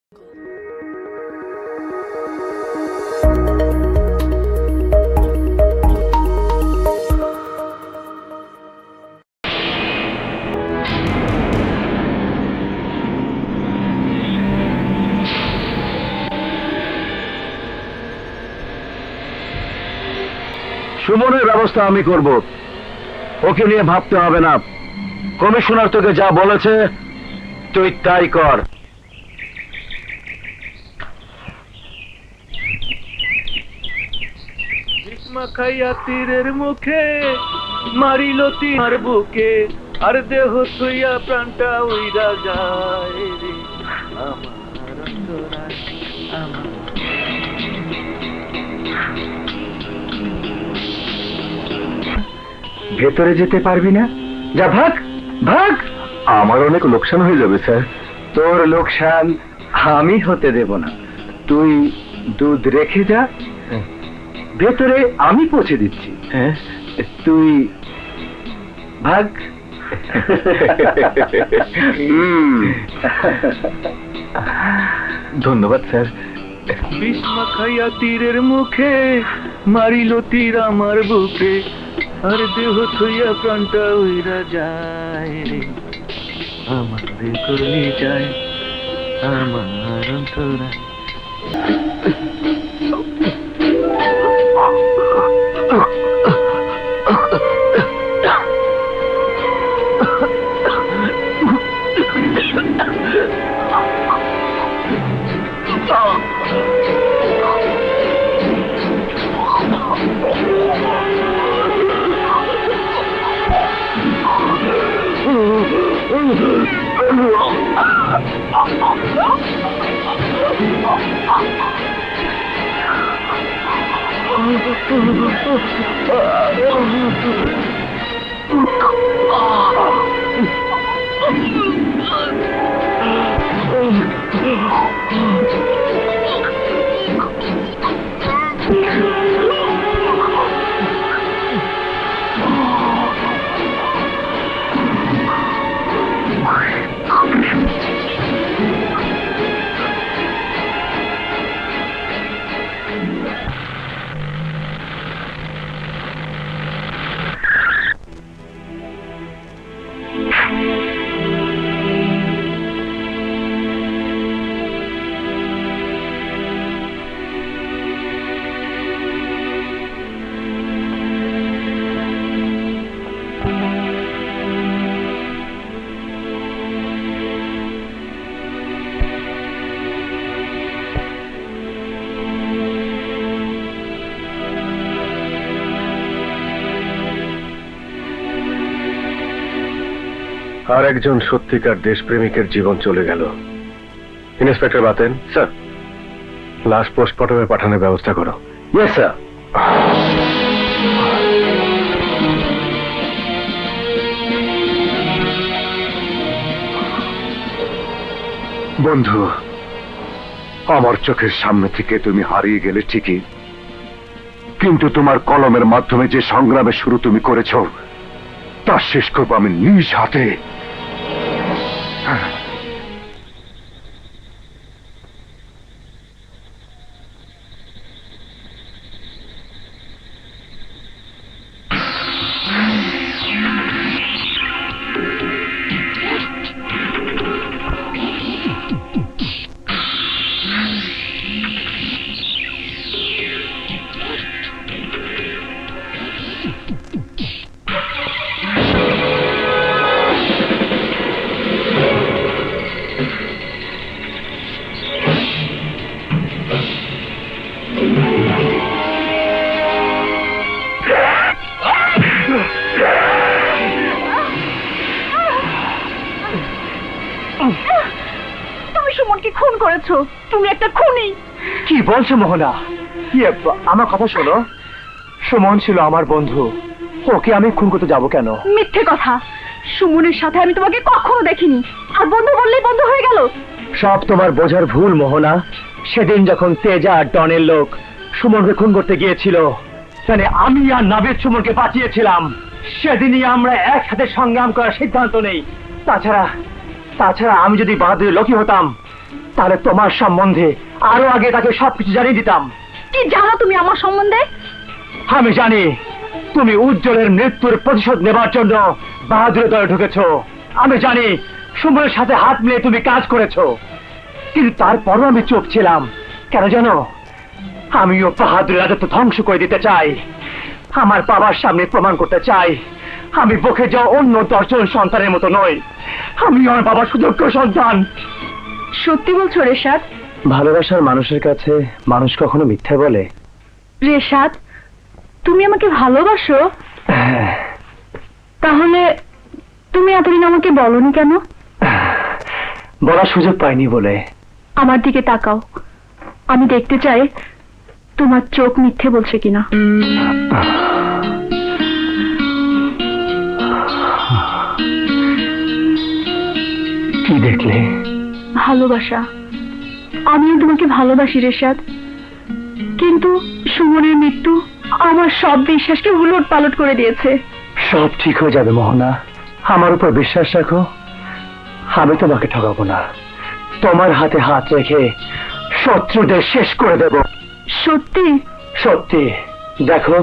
সুমনের ব্যবস্থা আমি করব, ওকে নিয়ে ভাবতে হবে না। কমিশনার তোকে যা বলেছে তুই তাই কর। খাইয়া তীরের মুখে মারিল তীর বুকে, আর দেহ থইয়া প্রাণটা উইরা যায় রে আমার অন্তরায় আমার। ভেতরে যেতে পারবি না? যা ভাগ ভাগ। আমার অনেক লোকসান হয়ে যাবে স্যার। তোর লোকসান আমি হতে দেব না। তুই দুধ রেখে যা, ভেতরে আমি পৌঁছে দিচ্ছি। তুই ভাগ। ধন্যবাদ স্যার। বিষ মাখাইয়া তীরের মুখে মারিল তীর আমার বুকে, আর দেহ থইয়া প্রাণটা উইরা যায় রে আমার কলি যায় আমার অন্তরায়। আর একজন সত্যিকার দেশপ্রেমিকের জীবন চলে গেল। ইন্সপেক্টর বাতেন স্যার, লাশ পোস্টমর্টমে পাঠানোর ব্যবস্থা করো। Yes sir. বন্ধু, আমার চোখের সামনে থেকে তুমি হারিয়ে গেলে ঠিকই, কিন্তু তোমার কলমের মাধ্যমে যে সংগ্রামের শুরু তুমি করেছ তার শেষ করবো আমি নিজ হাতে। তুমি সুমনকে খুন করেছো, তুমি একটা খুনি। কি বলছো মোহনা? আমার কথা শোনো, সুমন ছিল আমার বন্ধু, ওকে আমি খুন করতে যাবো কেন? মিথ্যে কথা, সুমনের সাথে আমি তোমাকে কখনো দেখিনি, আর বন্ধু বললেই বন্ধু হয়ে গেল। সব তোমার বোঝার ভুল মোহনা। সেদিন যখন তেজা আর ডনের লোক সুমনকে খুন করতে গিয়েছিল, মানে আমি আর নাবিদ সুমনকে বাঁচিয়েছিলাম। সেদিনই আমরা একসাথে সংগ্রাম করার সিদ্ধান্ত নেই। তাছাড়া আমি যদি বাহাদুরের লোকই হতাম তাহলে তোমার সম্বন্ধে আরো আগে তাকে সবকিছু জানিয়ে দিতাম। কি জানো তুমি আমার সম্বন্ধে? আমি জানি তুমি উজ্জ্বলের মৃত্যুর প্রতিশোধ নেবার জন্য বাহাদুরের দলে ঢুকেছ। আমি জানি সুমনের সাথে হাত মিলিয়ে তুমি কাজ করেছো, কিন্তু তারপরও আমি চুপ ছিলাম। কেন জানো? আমিও বাহাদুরের রাজত্ব ধ্বংস করে দিতে চাই। আমার বাবার সামনে প্রমাণ করতে চাই আমি বকে যাওয়া অন্য 10 জন সন্তানের মতো নই, আমি আমার বাবার সুযোগ্য সন্তান। সত্যি বলছো রেশাদ? ভালোবাসার মানুষের কাছে মানুষ কখনো মিথ্যে বলে? রেশাদ, তুমি আমাকে ভালোবাসো? তাহলে তুমি এতদিন আমাকে বলনি কেন? বলার সুযোগ পাইনি বলে। আমার দিকে তাকাও, আমি দেখতে চাই তোমার চোখ মিথ্যে বলছে কিনা। কি দেখলে? ভালোবাসা। আমিও তোমাকে ভালোবাসি রেশাদ, কিন্তু সুমনের মৃত্যু আমার সব বিশ্বাসকে উলট পালট করে দিয়েছে। সব ঠিক হয়ে যাবে মোহনা, আমার উপর বিশ্বাস রাখো। আমি তোমাকে ঠকাবো না। তোমার হাতে হাত রেখে শত্রুদের শেষ করে দেব। সত্যি? সত্যি। দেখো,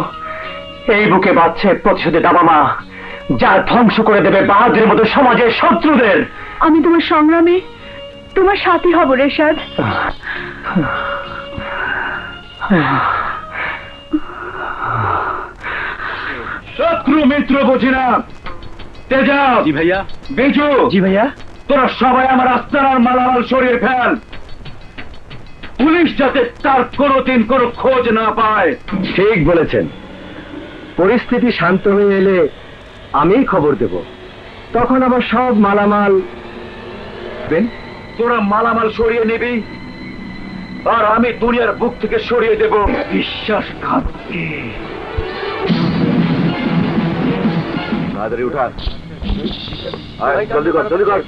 এই বুকে বাঁচছে প্রতিশোধের দাবামা, যা ধ্বংস করে দেবে বাহাদুরের মতো সমাজের শত্রুদের। আমি তোমার সংগ্রামে তোমার সাথী হব রেশাদ। শত্রু মিত্র বুঝি না। তেজা। জি ভাইয়া। বিজু। জি ভাইয়া। তোরা সবাই আমার আস্তানার মালামাল সরিয়ে ফেল, পুলিশ যাতে তার কোনোদিন কোনো খোঁজ না পায়। ঠিক বলেছেন। পরিস্থিতি শান্ত হয়ে এলে আমি খবর দেব, তখন আবার সব মালামাল। তোরা মালামাল সরিয়ে নিবি, আর আমি দুনিয়ার বুক থেকে সরিয়ে দেব বিশ্বাসঘাতকে। তাড়াতাড়ি উঠা, জলদি কর, জলদি কর।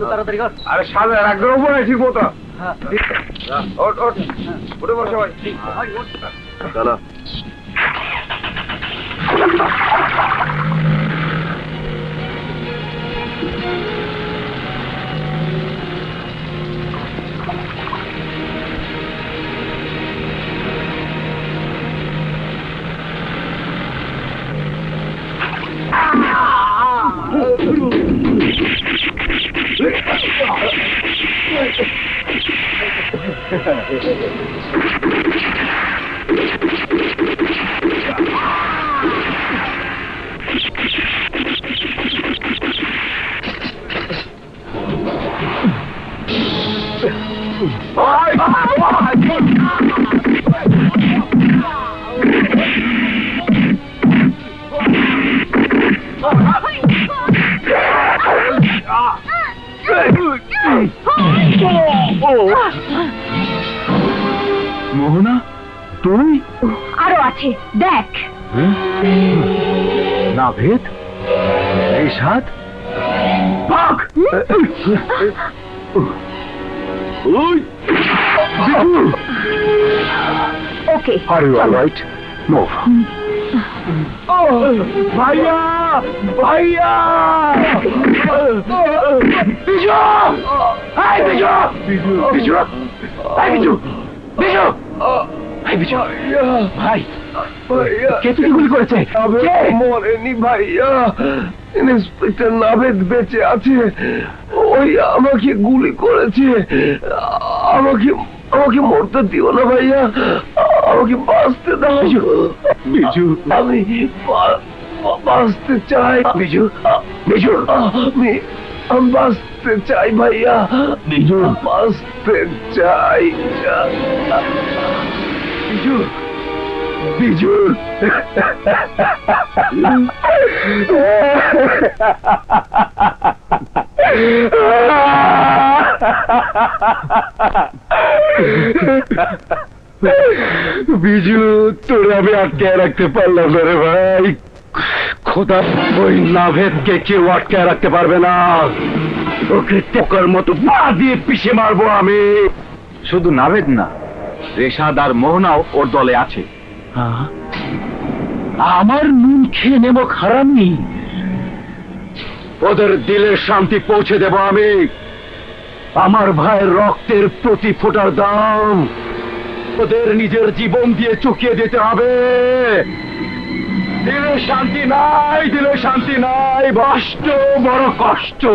তাড়াতাড়ি কর। আরে সামনে একদম উপরে ঠিক মতো। ওঠ ওঠ, উঠে পড়ো সবাই। চলো। মোহনা, তুই? আরো আছে, দেখ। নাভেদ, রেশাদ, ভাগ। ওকে। Are you all right? Move. ভাইয়া, ভাইয়া, Biju, hi Biju, Biju, Biju, hi Biju, Biju, hi Biju, ভাই, কে তোকে গুলি করেছে? কে? মরেনি ভাইয়া, ইন্সপেক্টর নাভেদ বেঁচে আছে। ওই আমাকে গুলি করেছে। আমাকে আমাকে মরতে দিও না ভাইয়া, আমাকে বাঁচতে দাও। বিজু, আমি বাঁচতে চাই। বিজু, বিজু, আমি বাঁচতে চাই ভাইয়া। বিজু, বাঁচতে চাই। বিজু, বিজু, বিজু, তোরে আমি আটকে রাখতে পারলাম না রে ভাই। খোদা, ওই নাভেদকে কেউ আটকে রাখতে পারবে না। ওকে টোকার মতো পা দিয়ে পিষে মারবো আমি। শুধু নাভেদ না, রেশাদ আর মোহনাও ওর দলে আছে। আমার নুন খেয়ে নেব হারামি। ওদের দিলের শান্তি পৌঁছে দেব আমি। আমার ভাইয়ের রক্তের প্রতি ফোঁটার দাম ওদের নিজের জীবন দিয়ে চুকিয়ে দিতে হবে। দিলে শান্তি নাই, দিলে শান্তি নাই, কষ্ট, বড় কষ্ট।